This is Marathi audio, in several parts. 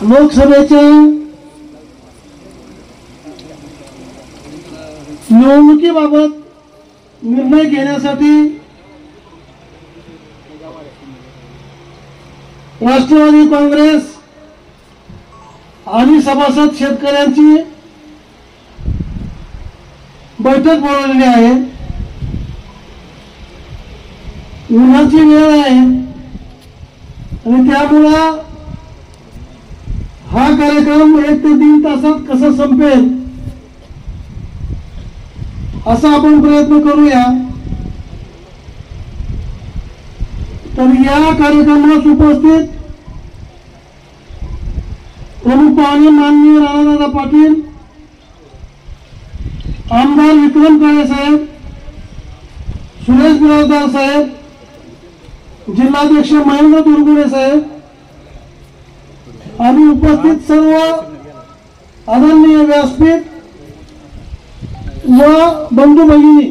लोकसभेच्या निवडणुकीबाबत निर्णय घेण्यासाठी राष्ट्रवादी काँग्रेस आणि सभासद शेतकऱ्यांची बैठक बोलावलेली आहे। उन्हाची वेळ आहे आणि त्यामुळे हा कार्यक्रम 1 ते 3 तासात कसा संपेल असा आपण प्रयत्न करूया। तर या कार्यक्रमास उपस्थित प्रमुख पाहुणे माननीय राणादादा पाटील, आमदार विक्रम काळे साहेब, सुरेश बिराजदार साहेब, जिल्हाध्यक्ष महेंद्र दुर्गुडे साहेब आणि उपस्थित सर्व आदरणीय व्यासपीठ व बंधू भगिनी,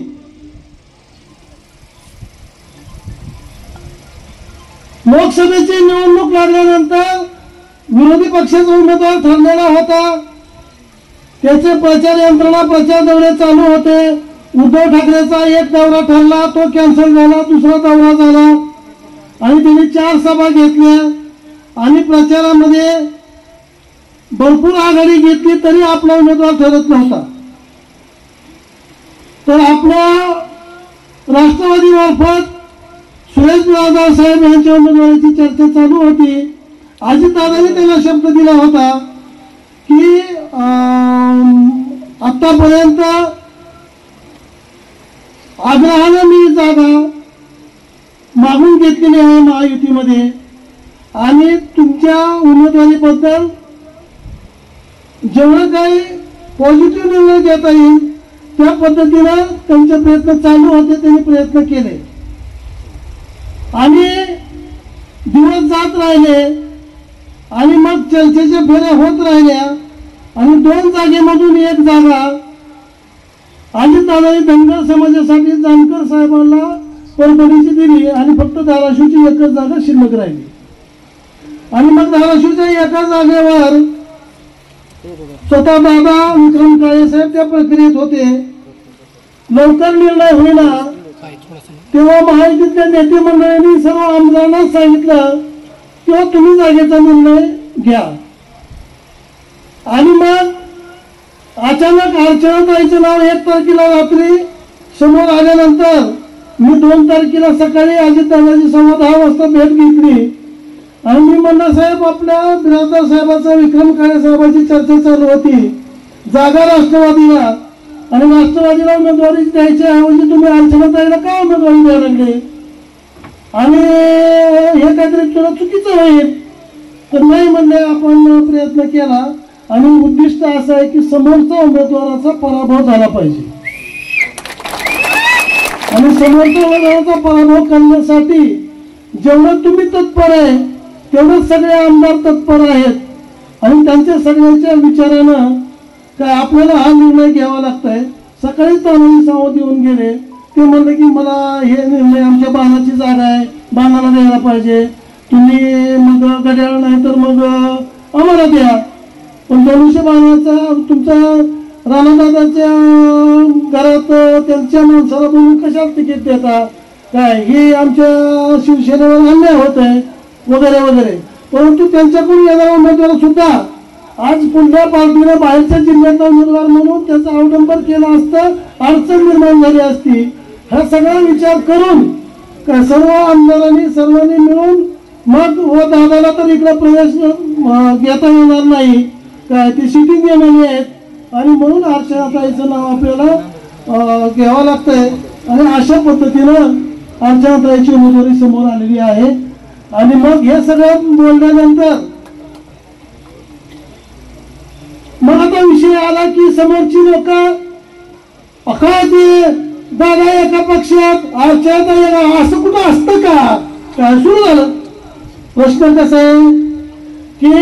लोकसभेची निवडणूक लागल्यानंतर विरोधी पक्षाचा उमेदवार ठरलेला होता। त्याचे प्रचार यंत्रणा प्रचार दौरे चालू होते। उद्धव ठाकरेचा एक दौरा ठरला, तो कॅन्सल झाला, दुसरा दौरा झाला आणि त्यांनी 4 सभा घेतल्या आणि प्रचारामध्ये भरपूर आघाडी घेतली तरी आपला उमेदवार ठरत नव्हता। तर आपल्या राष्ट्रवादी मार्फत सुरेश बिराजदार साहेब यांच्या उमेदवारीची चर्चा चालू होती। अजितदादांनी त्यांना शब्द दिला होता की आतापर्यंत आग्रहाने मी जागा मागून घेतलेली आहे महायुतीमध्ये आणि तुमच्या उमेदवारीबद्दल जेवढं काही पॉझिटिव्ह निर्णय घेता येईल त्या पद्धतीने त्यांचे प्रयत्न चालू होते। त्यांनी प्रयत्न केले आणि दिवस जात राहिले आणि मग चर्चेच्या फेऱ्या होत राहिल्या आणि 2 जागेमधून 1 जागा अजितदादांनी धनगर समाजासाठी जानकर साहेबांना परभणीची दिली आणि फक्त धाराशिवची 1च जागा शिल्लक राहिली आणि मग धाराशिवच्या एका जागेवर स्वतः दादा विक्रम काळे साहेब त्या प्रक्रियेत होते। लवकर निर्णय होईना तेव्हा महायुतीच्या नेते मंडळींनी सर्व आमदारांना सांगितलं किंवा तुम्ही जागेचा निर्णय घ्या आणि मग अचानक अर्चनाताईचं नाव 1 तारखेला रात्री समोर आल्यानंतर मी 2 तारखेला सकाळी अजितदादांची 10:15 वाजता भेट घेतली आणि मी म्हणलं साहेब आपल्या बिराजदार साहेबांचा विक्रम काळे साहेबांची चर्चा चालू होती जागा राष्ट्रवादीला आणि राष्ट्रवादीला उमेदवारी द्यायची ऐवजी तुम्ही अर्चनाताईला का उमेदवारी द्यायला लागले आणि हे काहीतरी तुला चुकीचं होईल। तर नाही म्हणले आपण प्रयत्न केला आणि उद्दिष्ट असं आहे की समोरचा उमेदवाराचा पराभव झाला पाहिजे आणि समोरच्या उमेदवाराचा पराभव करण्यासाठी जेवढं तुम्ही तत्पर आहे तेवढं सगळे आमदार तत्पर आहेत आणि त्यांच्या सगळ्यांच्या विचारानं काय आपल्याला हा निर्णय घ्यावा लागतोय। सकाळी तानाजी सावंत येऊन गेले, ते म्हणले की मला हे निर्णय आमच्या बाणाची जागा आहे, बाणाला द्यायला पाहिजे, तुम्ही मग घड्याळ नाही तर मग आम्हाला द्या, पण धनुष्य बाणाचा तुमचा राणादादाच्या घरात त्यांच्या माणसाला बोलून कशाला तिकीट देता, काय हे आमच्या शिवसेनेवर अन्याय होत आहे वगैरे वगैरे। परंतु त्यांच्याकडून येणारा उमेदवार सुद्धा आज पुढल्या पार्टीने बाहेरच्या जिल्ह्याचा उमेदवार म्हणून त्याचा अवलंब केला असता अडचण निर्माण झाली असती। हा सगळा विचार करून सर्व आमदारांनी सर्वांनी मिळून मग व दादाला तर इकडे प्रवेश घेता येणार नाही, काय ती सिटिंग येणारी आहेत आणि म्हणून अर्चनाताईचं नाव आपल्याला घ्यावं लागतंय आणि अशा पद्धतीनं अर्चनाताईची उमेदवारी समोर आलेली आहे। आणि मग हे सगळं बोलल्यानंतर मग आता विषय आला की समोरची लोक अखादी दादा एका पक्षात अर्चनाताई असं कुठं असतं का, काय सुरू झालं। प्रश्न कसा आहे की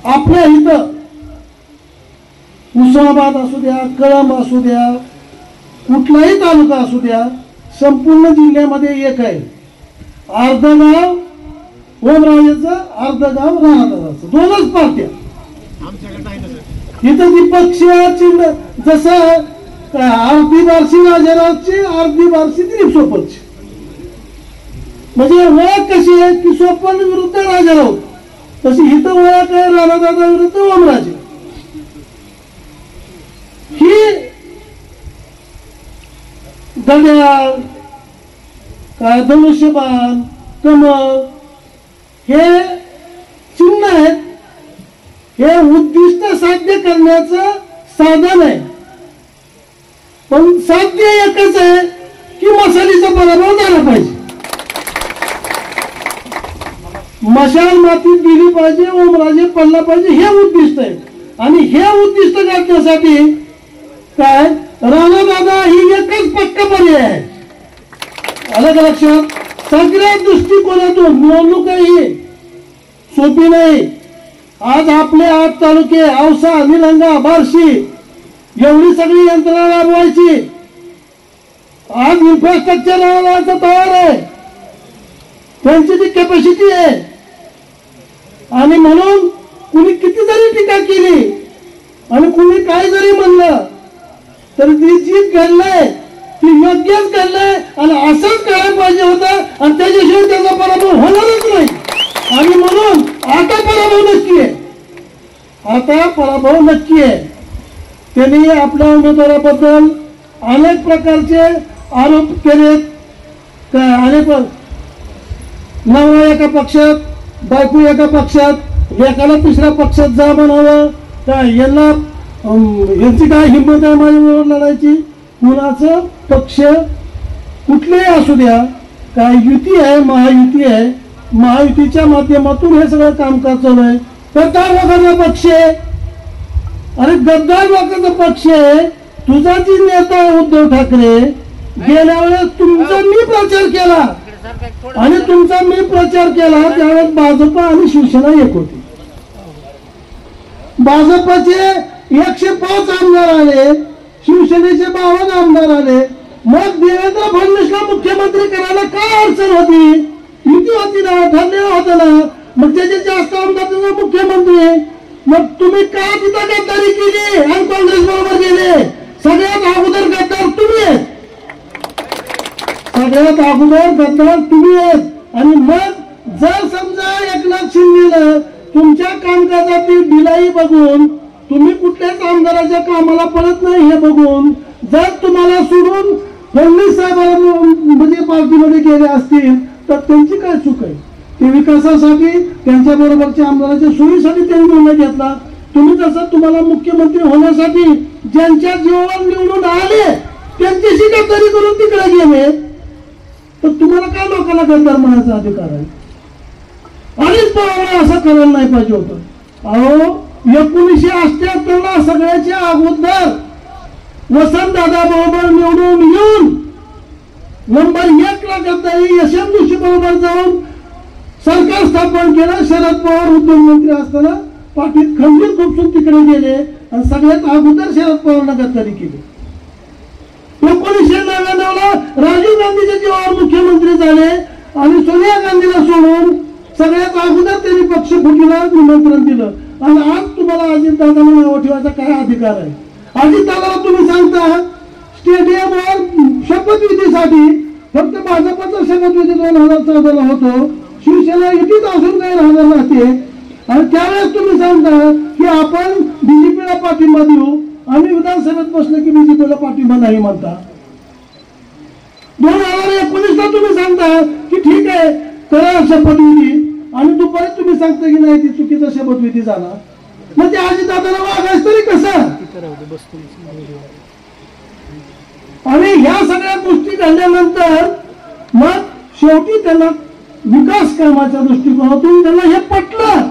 आपल्या इथं उस्मानाबाद असू द्या, कळंब असू द्या, कुठलाही तालुका असू द्या, संपूर्ण जिल्ह्यामध्ये एक आहे। अर्धगाव ओमराजेचं, अर्ध गाव राणादादाचं, दोनच पार्ट्या. इथं ती पक्षाची जसं अर्धी बारशी राजारावची, अर्धी बारशी दिलीप सोपलची. म्हणजे ओळख कशी आहे की सोपल विरुद्ध राजाराव, तशी इथं ओळख आहे राणादादा विरुद्ध ओमराजे. ही घड्याळ, काय धनुष्यबाण, कमळ हे चिन्ह आहेत. हे उद्दिष्ट साध्य करण्याचं साधन आहे. पण साध्य एकच आहे की मशालीचा पराभव झाला पाहिजे, मशाल मातीत गेली पाहिजे, ओमराजे पडला पाहिजे, हे उद्दिष्ट आहे. आणि हे उद्दिष्ट गाठण्यासाठी काय राणादादा ही एकच पक्का पर्याय आहे. आलं का लक्षात? सगळ्या दृष्टिकोनातून निवडणूक ही सोपी नाही. आज आपले 8 तालुके, औसा, निलंगा, बार्शी एवढी सगळी यंत्रणा राबवायची. आज इन्फ्रास्ट्रक्चर राबवायचं तयार आहे, त्यांची ती कॅपॅसिटी आहे. आणि म्हणून कुणी किती जरी टीका केली आणि कुणी काय जरी म्हणलं तरी ती जी घडलंय ती योग्यच घडलंय आणि असंच करायला पाहिजे होतं आणि त्याच्याशिवाय त्याचा पराभव होणारच नाही. आणि म्हणून आता पराभव नक्की आहे, आता पराभव नक्की आहे. त्यांनी आपल्या उमेदवाराबद्दल अनेक प्रकारचे आरोप केलेत. काय अनेक नवरा एका पक्षात, बायको एका पक्षात, एकाला तिसऱ्या पक्षात जा म्हणावं, काय यांची काय हिंमत आहे माझ्याबरोबर लढायची. कुणाचं पक्ष कुठलेही असू द्या, काय युती आहे, महायुती आहे, महायुतीच्या माध्यमातून हे सगळं कामकाज चालू आहे. गद्दार लोकांचा पक्ष आहे, अरे गद्दार लोकांचा पक्ष आहे. तुझा जी नेता उद्धव ठाकरे, गेल्या वेळेस तुमचा मी प्रचार केला आणि तुमचा मी प्रचार केला त्यावेळेस भाजप आणि शिवसेना एक होती. भाजपचे 105 आमदार आले, शिवसेनेचे 52 आमदार आले. मग देवेंद्र फडणवीसला मुख्यमंत्री करायला काय अडचण होती? युती होती ना, ठरलेलं होतं ना. मग त्याचे जास्त आमदार मुख्यमंत्री. मग तुम्ही का तिथं गद्दारी केली आणि काँग्रेस बरोबर गेले? सगळ्यात अगोदर गद्दार तुम्ही आहेत, सगळ्यात अगोदर गद्दार तुम्ही आहेत. आणि मग जर समजा एकनाथ शिंदेनं तुमच्या कामकाजातील ढिलाई बघून, तुम्ही कुठल्याच आमदाराच्या कामाला पडत नाही हे बघून, जर तुम्हाला सोडून फडणवीस साहेबांना म्हणजे पार्टीमध्ये गेले असतील तर त्यांची काय चूक आहे? ते विकासासाठी त्यांच्या बरोबरच्या आमदाराच्या सोयीसाठी त्यांनी निर्णय घेतला. तुम्ही जसं तुम्हाला मुख्यमंत्री होण्यासाठी ज्यांच्या जीवावर निवडून आले त्यांच्याशी गद्दारी करून तिकडे गेले, तर तुम्हाला काय लोकांना गद्दार म्हणायचा अधिकार आहे? अनेक पवार असं करायला नाही पाहिजे होतं. अहो 1978 ला सगळ्याच्या अगोदर वसंतदादा बरोबर निवडून येऊन नंबर 1 ला गद्दारी यशवंत जोशी बरोबर जाऊन सरकार स्थापन केलं. शरद पवार उद्योगमंत्री असताना पाठीत खंजीर खुपसून तिकडे गेले आणि सगळ्यात अगोदर शरद पवारला गद्दारी केली. 1999 ला राजीव गांधीच्या जीवावर मुख्यमंत्री झाले आणि सोनिया गांधीला सोडून सगळ्यात अगोदर त्यांनी पक्ष फुटीला निमंत्रण दिलं. आणि आज तुम्हाला अजितदादांना नाव ठेवायचा काय अधिकार आहे? अजितदादाला तुम्ही सांगता स्टेडियमवर शपथविधीसाठी फक्त भाजपचा शपथविधी 2014 ला होतो, शिवसेना युतीत असून काही राहणार नसते. आणि त्यावेळेस तुम्ही सांगता की आपण बीजेपीला पाठिंबा देऊ, आम्ही विधानसभेत बसलो की बीजेपीला पाठिंबा नाही म्हणता. 2019 ला तुम्ही सांगता की ठीक आहे करा शपथविधी आणि दुपारी तुम्ही सांगता की नाही ती चुकीचा शपथविधी झाला. मग ते अजितदादाला वागायचं तरी कसं? आणि ह्या सगळ्या गोष्टी घडल्यानंतर मग शेवटी त्यांना विकास कामाच्या दृष्टिकोनातून त्यांना हे पटलं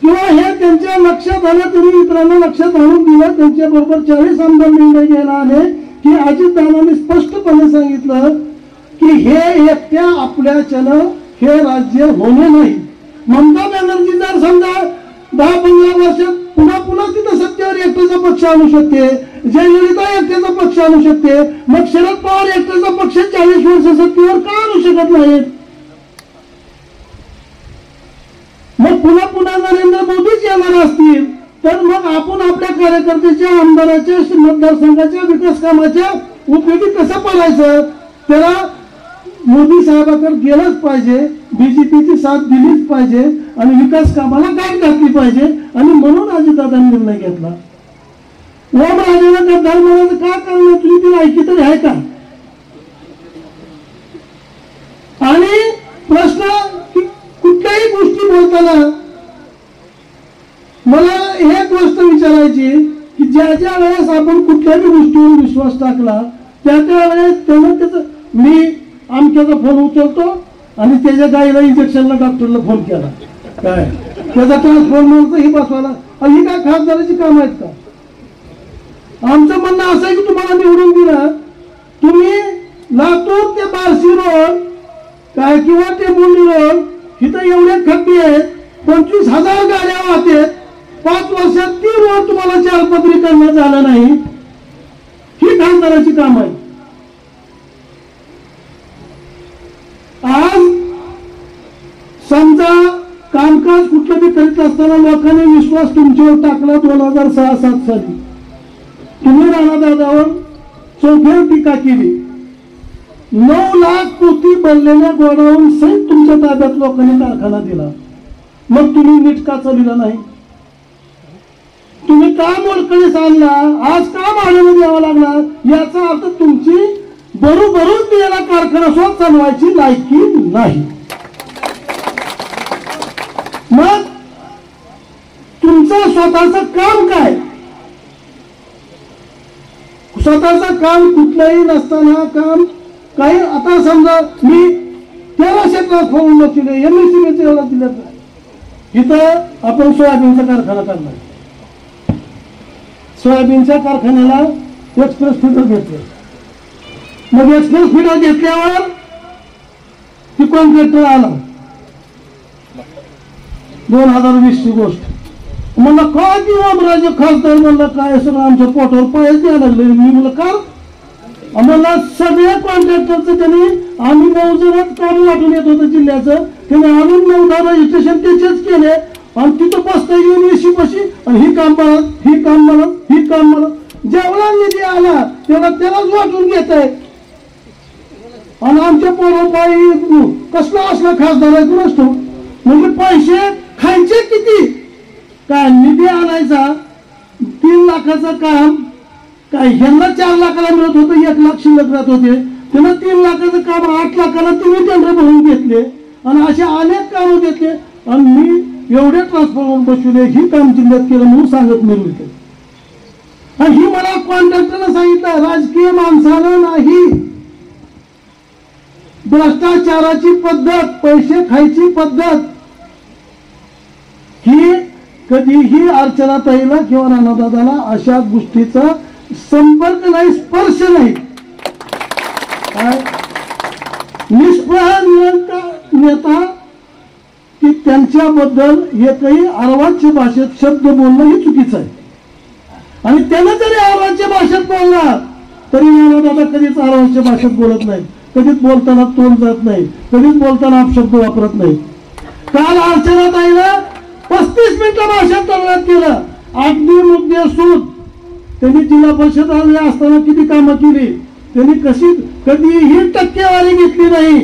किंवा हे त्यांच्या लक्षात आलं, तरी इतरांना लक्षात आणून दिलं. त्यांच्या बरोबर 40 आमदार निर्णय घ्यायला आले की अजितदादांनी स्पष्टपणे सांगितलं की हे एकट्या आपल्याच्यानं हे राज्य होणे नाही. ममता बॅनर्जी जर समजा 10-15 वर्षात पुन्हा तिथं सत्तेवर एकट्याचा पक्ष आणू शकते, जयललिता एकट्याचा पक्ष आणू शकते, मग शरद पवार एकट्याचा पक्ष 40 वर्ष सत्तेवर का आणू शकत नाहीत? मग पुन्हा पुन्हा नरेंद्र मोदीच येणार असतील तर मग आपण आपल्या कार्यकर्त्याच्या आमदाराच्या मतदारसंघाच्या विकास कामाच्या उपयोगी कसं पडायचं? त्याला मोदी साहेबांकडे गेलंच पाहिजे, बीजेपीची साथ दिलीच पाहिजे आणि विकास कामाला गाठ घातली पाहिजे. आणि म्हणून अजितदादांनी निर्णय घेतला. ओमराजेला गद्दार म्हणायचं का कारण तुम्ही ती ऐकी तरी आहे का? आणि प्रश्न कुठल्याही गोष्टी बोलताना मला एक गोष्ट विचारायची की ज्या ज्या वेळेस आपण कुठल्याही गोष्टीवर विश्वास टाकला त्या वेळेस त्यानं त्याचं मी आमच्याचा फोन उचलतो आणि त्याच्या गाईला इंजेक्शनला डॉक्टरला फोन केला काय त्याचा ट्रान्सफॉर्मर ही बसवायला ही काय खासदाराची काम आहेत का? आमचं म्हणणं असं आहे की तुम्हाला निवडून दिलं तुम्ही लातूर ते बार्शी रोड काय किंवा टेंबुर्णी रोड इथं एवढे खड्डे आहेत 25,000 गाड्या वाहतात 5 वर्षात 3 रोड तुम्हाला चारपदरीकरण झालं नाही. ही खासदाराची काम आहे. आज समजा कामकाज कुठलं बी करीत असताना लोकांनी विश्वास तुमच्यावर टाकला 2006-07 साली तुम्ही राणादादावर चौफेर टीका केली. 9 लाख कोटी भरलेल्या गोडाऊन सहित तुमच्या ताब्यात लोकांनी कारखाना दिला. मग तुम्ही नीट का चालविला नाही? तुम्ही का मोडकळीस आणला? आज का भाड्याने द्यावा लागला? याचा अर्थ तुमची बरोबरच दिलेला कारखाना स्वतः चालवायची लायकी नाही. मग तुमचं स्वतःचं काम काय? स्वतःचं काम कुठलंही नसताना काम काही आता समजा मी 1300 ट्रान्सफॉर्मर बसले MSCBचे एवढा दिलं इथं आपण सोयाबीनचा कारखाना करणार. सोयाबीनच्या कारखान्याला एक्सप्रेस फिडर घेतलं. मग एक्सप्रेस फिडर घेतल्यावर ती कॉन्ट्रॅक्टर आला 2020 ची गोष्ट. म्हणलं काय की ओमराजे खासदार म्हणलं काय सगळं आमच्या पोटावर पायच द्यायला लागले. मी म्हणलं का? आम्हाला सगळ्या कॉन्ट्रॅक्टरचं त्यांनी आम्ही 9 जणात काम वाटून येत होतं जिल्ह्याचं त्याने आणून 9 रजिस्ट्रेशन त्याचेच केले आणि तिथं बसता येऊन एसी पशी आणि ही काम म्हणत ही काम म्हणत ही काम म्हणत जेवढा निधी आला तेवढा त्यालाच वाटून घेत आहे. आणि आमच्या पोरापायी कसला असला खासदार आहे नसतो. म्हणजे पैसे खायचे किती? काय निधी आणायचा 3 लाखाचं काम काय ह्यांना 4 लाखाला मिळत होतं 1 लाख शिल्लक राहत होते. त्यांना 3 लाखाचं काम 8 लाखाला तुम्ही टेंडर भरून घेतले आणि असे अनेक कामं घेतले. आणि मी एवढे ट्रान्सफॉर्मर बसवले ही काम जिल्ह्यात केलं म्हणून सांगत मिळवते. आणि ही मला कॉन्ट्रॅक्टरनं सांगितलं राजकीय माणसानं नाही. भ्रष्टाचाराची पद्धत पैसे खायची पद्धत ही कधीही अर्चनाताईला किंवा राणादादाला अशा गोष्टीचा संपर्क नाही स्पर्श नाही. काय निष्प्रह नेता की त्यांच्याबद्दल एकही अर्वाच्य भाषेत शब्द बोलणं हे चुकीचं आहे. आणि त्यानं जरी अर्वाच्य भाषेत बोलला तरी राणादादा कधीच अर्वाच्य भाषेत बोलत नाही. कधीच बोलताना तोंड जात नाही. कधीच बोलताना अपशब्द वापरत नाही. काल अर्चनाताईला 35 मिनिटं भाषण करण्यात केलं. अगदी मुद्दे सूद त्यांनी जिल्हा परिषद असताना किती कामं केली त्यांनी कधीही टक्केवारी घेतली नाही.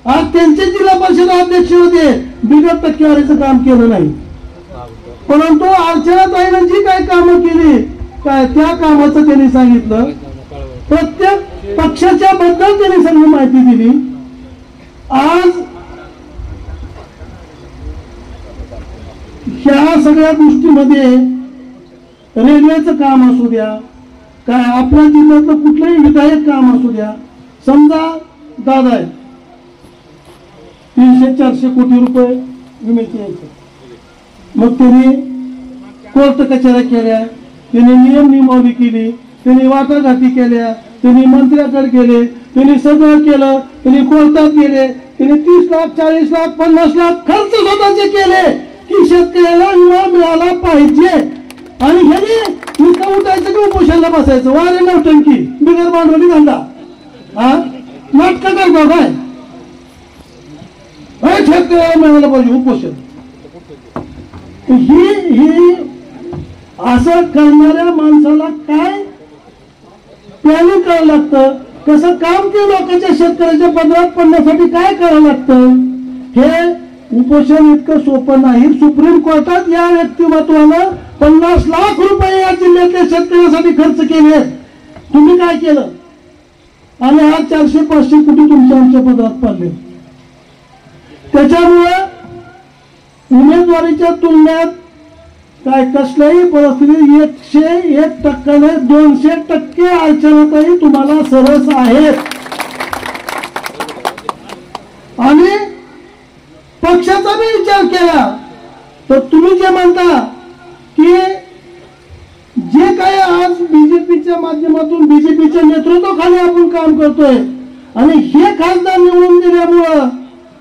आज त्यांचे जिल्हा परिषद अध्यक्ष होते बिगर टक्केवारीचं काम केलं नाही. परंतु अर्चनाताईनं जी काही कामं केली काय त्या कामाचं त्यांनी सांगितलं. प्रत्येक पक्षाच्या बद्दल त्यांनी सगळी माहिती दिली. आज ह्या सगळ्या गोष्टीमध्ये रेल्वेचं काम असू द्या काय आपल्या जिल्ह्यातलं कुठलंही विधायक काम असू द्या. समजा दादा आहे 300-400 कोटी रुपये विम्याचे यायचे. मग त्यांनी कोर्ट कचेऱ्या केल्या त्यांनी नियम नियमावली केली त्यांनी वाटाघाटी केल्या त्यांनी मंत्र्याकडे गेले त्यांनी सगळं केलं त्यांनी कोर्टात गेले त्यांनी 30 लाख 40 लाख 50 लाख खर्च स्वतःचे केले की शेतकऱ्याला विमा मिळाला पाहिजे. आणि ह्याने नुसतं उठायचं की उपोषणाला बसायचं वारे नौटंकी बिगर भांडवली धंदा हा नाटक करतो काय शेतकऱ्याला मिळालं पाहिजे उपोषण. ही असं करणाऱ्या माणसाला काय प्लॅनिंग करावं लागतं, कसं काम ते लोकांच्या शेतकऱ्याच्या पदरात पडण्यासाठी काय करावं लागतं. हे उपोषण इतकं सोपं नाही. सुप्रीम कोर्टात या व्यक्तिमत्वानं 50 लाख रुपये या जिल्ह्यातल्या शेतकऱ्यांसाठी खर्च केले. तुम्ही काय केलं आणि आज 400-500 कोटी तुमच्या आमच्या पदरात पडले. त्याच्यामुळे उमेदवारीच्या तुलनेत काय कसल्याही परिस्थितीत 101% नाही 200% अर्चनाताई तुम्हाला सरस आहेत. आणि पक्षाचा बी विचार केला तर तुम्ही जे म्हणता की जे काही आज बीजेपीच्या माध्यमातून बीजेपीच्या नेतृत्वाखाली आपण काम करतोय आणि हे खासदार निवडून दिल्यामुळं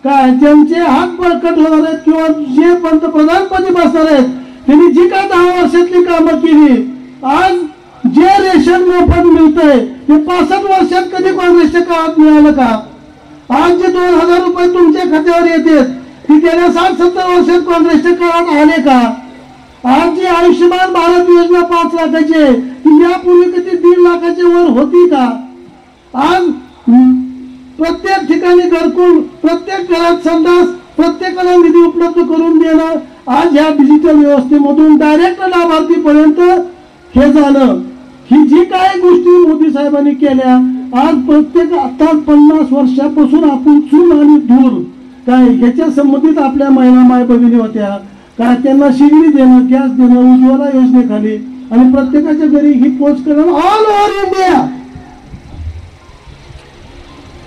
काय ज्यांचे हात बळकट होणार आहेत किंवा जे पंतप्रधानपदी बसणार आहेत त्यांनी जी काय 10 वर्षातली कामं केली, आज जे रेशन मोफत मिळतंय ते 65 वर्षात कधी काँग्रेसच्या काळात मिळालं का? आज जे 2000 रुपये तुमच्या खात्यावर येतात ती गेल्या 60-70 वर्षात काँग्रेसच्या काळात आले का? आज जी आयुष्यमान भारत योजना 5 लाखाची आहे ती यापूर्वी कधी 1.5 लाखाच्या वर होती का? आज प्रत्येक ठिकाणी घरकुल, प्रत्येक घरात संडास, प्रत्येकाला निधी उपलब्ध करून देणं, आज या डिजिटल व्यवस्थेमधून डायरेक्ट लाभार्थीपर्यंत हे झालं. ही जी काय गोष्टी मोदी साहेबांनी केल्या, आज प्रत्येक आता 50 वर्षापासून आपण चूल आणि धूर काय याच्या संबंधित आपल्या महिला माय भगिनी होत्या काय, त्यांना शिगडी देणं, गॅस देणं, उज्ज्वला योजनेखाली आणि प्रत्येकाच्या घरी ही पोच करणं ऑल ओव्हर इंडिया.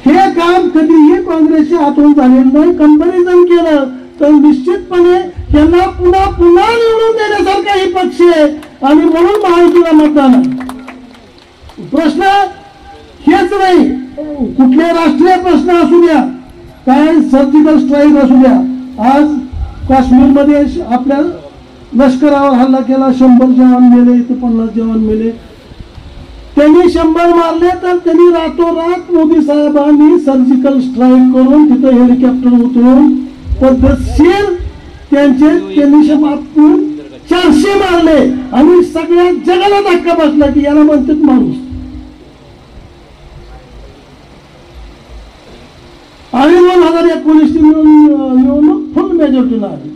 हे काम कधीही काँग्रेसच्या हातून झालेलं नाही. कंपॅरिझन केलं तर निश्चितपणे त्यांना पुन्हा निवडून देण्यासारखा ही पक्ष आहे आणि म्हणून महायुतीला मतदान आहे. प्रश्न हेच नाही, कुठले राष्ट्रीय प्रश्न असू द्या, काय सर्जिकल स्ट्राईक असू द्या. आज काश्मीरमध्ये आपल्या लष्करावर हल्ला केला, 100 जवान मेले, इथे 50 जवान मेले. त्यांनी 100 मारले तर त्यांनी रातोरात मोदी साहेबांनी सर्जिकल स्ट्राईक करून तिथं हेलिकॉप्टर उतरून पद्धतशीर त्यांनी 400 मारले आणि सगळ्या जगाला धक्का बसला की याला म्हणतात माणूस. आणि 2019 ची निवडणूक फुल मेजॉरिटीनं आली.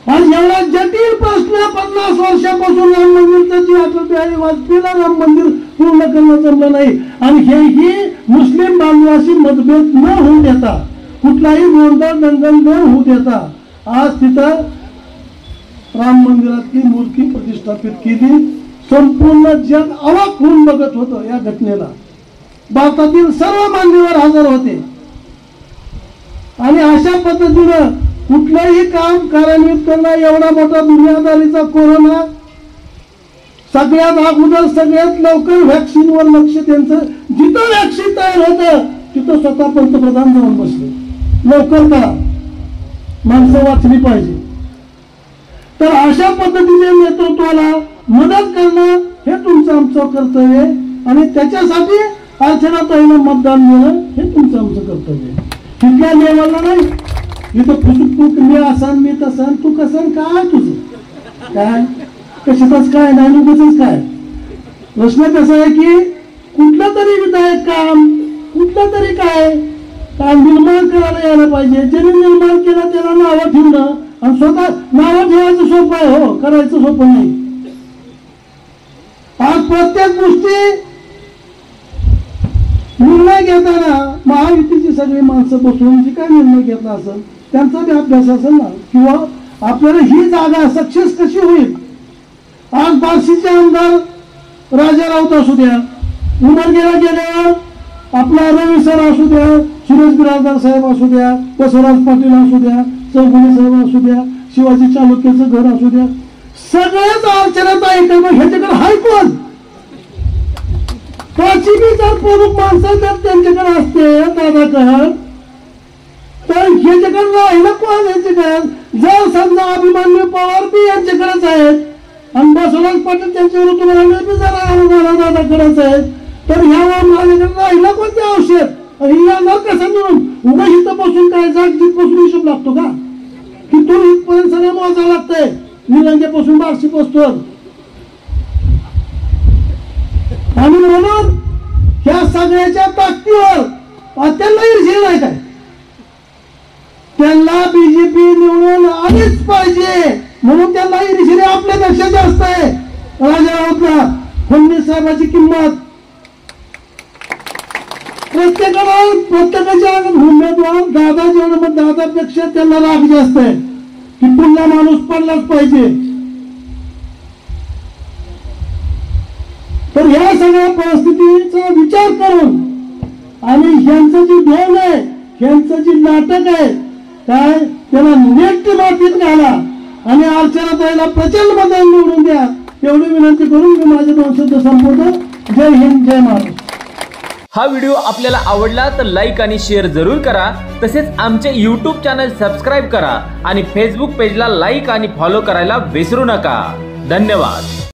आज एवढा जटिल प्रश्न 50 वर्षापासून राम मंदिरचं जी अटल बिहारी वाजपेयीला राम मंदिर पूर्ण करणं जमलं नाही आणि हेही मुस्लिम बांधवाशी मतभेद न होऊ देता, कुठलाही गोंधळ दंगल न होऊ देता आज तिथं राम मंदिरातली मूर्ती प्रतिष्ठापित केली. संपूर्ण जग अवाक होऊन बघत होतं या घटनेला. भारतातील सर्व मान्यवर हजर होते आणि अशा पद्धतीनं कुठलंही काम कार्यान्वित करणं, एवढा मोठा दुनियादारीचा कोरोना, सगळ्यात अगोदर सगळ्यात लवकर व्हॅक्सिनवर लक्ष त्यांचं. जिथं व्हॅक्सिन तयार होतं तिथं स्वतः पंतप्रधान जाऊन बसले. लवकर करा, माणसं वाचली पाहिजे. तर अशा पद्धतीच्या नेतृत्वाला मदत करणं हे तुमचं आमचं कर्तव्य आहे आणि त्याच्यासाठी अर्चनाताईला मतदान देणं हे तुमचं आमचं कर्तव्य आहे. तिथल्या लेवलला नाही, इथं फुसुक मी असान मी तसान तू कसन काय तुझं काय कशातच काय नाही उगाचच काय. प्रश्न कसा आहे की कुठलं तरी विधायक काम, कुठलं तरी काय निर्माण करायला यायला पाहिजे. ज्यांनी निर्माण केलं त्याला नावं ठेवणं आणि स्वतः नावं ठेवायचं सोपं आहे, हो करायचं सोपं नाही. आज प्रत्येक गोष्टी निर्णय घेताना महायुतीची सगळी माणसं बसून जी काय निर्णय घेतला असेल त्यांचा बी अभ्यास असेल ना, किंवा आपल्याला ही जागा सक्सेस कशी होईल. आज बार्शीचे आमदार राजा राऊत असू द्या, उमरगेला गेल्यावर आपला रवी सर असू द्या, सुरेश बिराजदार साहेब असू द्या, बसवराज पाटील असू द्या, चौगुले साहेब असू द्या, शिवाजी चालुक्याचं घर असू द्या, सगळ्याच अर्चनाताई ह्याच्याकडे हाय कोण त्याची बी जर प्रमुख माणसं जर त्यांच्याकडे असते दादाकडे तर ह्याच्याकडे राहिलं कोण यांच्याकडे. जर समजा अभिमन्यू पवार बी यांच्याकडेच आहेत आणि बसवराज पाटील त्यांच्या विरुद्ध जरा दादाकडेच आहेत तर ह्या माझ्याकडे राहिलं कोणते औषध येणार कसं मिळून उगा इथं बसून काय जागजीत बसून हिशोब लागतो का. तिथून इथपर्यंत सगळं मोजावं लागतंय, निलंगेपासून बार्शी पोचतोय. आणि म्हणून ह्या सगळ्याच्या ताकदीवर त्यांना ईर्ष्या नाही काय, त्यांना बीजेपी निवडून आलीच पाहिजे म्हणून त्यांना ईर्ष्या आपल्यापेक्षा जास्त आहे. राजा फडणवीस साहेबांची किंमत प्रत्येकाच्या उमेदवार दादा जेवढं मग दादापेक्षा त्यांना राग जास्त आहे की पुन्हा माणूस पडलाच पाहिजे. तर ह्या सगळ्या परिस्थितीचा विचार करून आणि ह्यांचं जी ढोंग आहे, ह्यांचं जी नाटक आहे, काय त्याला नेट मातीत घाला आणि अर्चनाताईला प्रचंड बदल निवडून द्या एवढी विनंती करून मी माझे 2 शब्द संपवतो. जय हिंद, जय महाराष्ट्र. हा व्हिडिओ आपल्याला आवडला तर लाईक आणि शेअर जरूर करा. तसेच आमचे YouTube चॅनल सबस्क्राईब करा आणि Facebook पेजला लाईक आणि फॉलो करायला विसरू नका. धन्यवाद.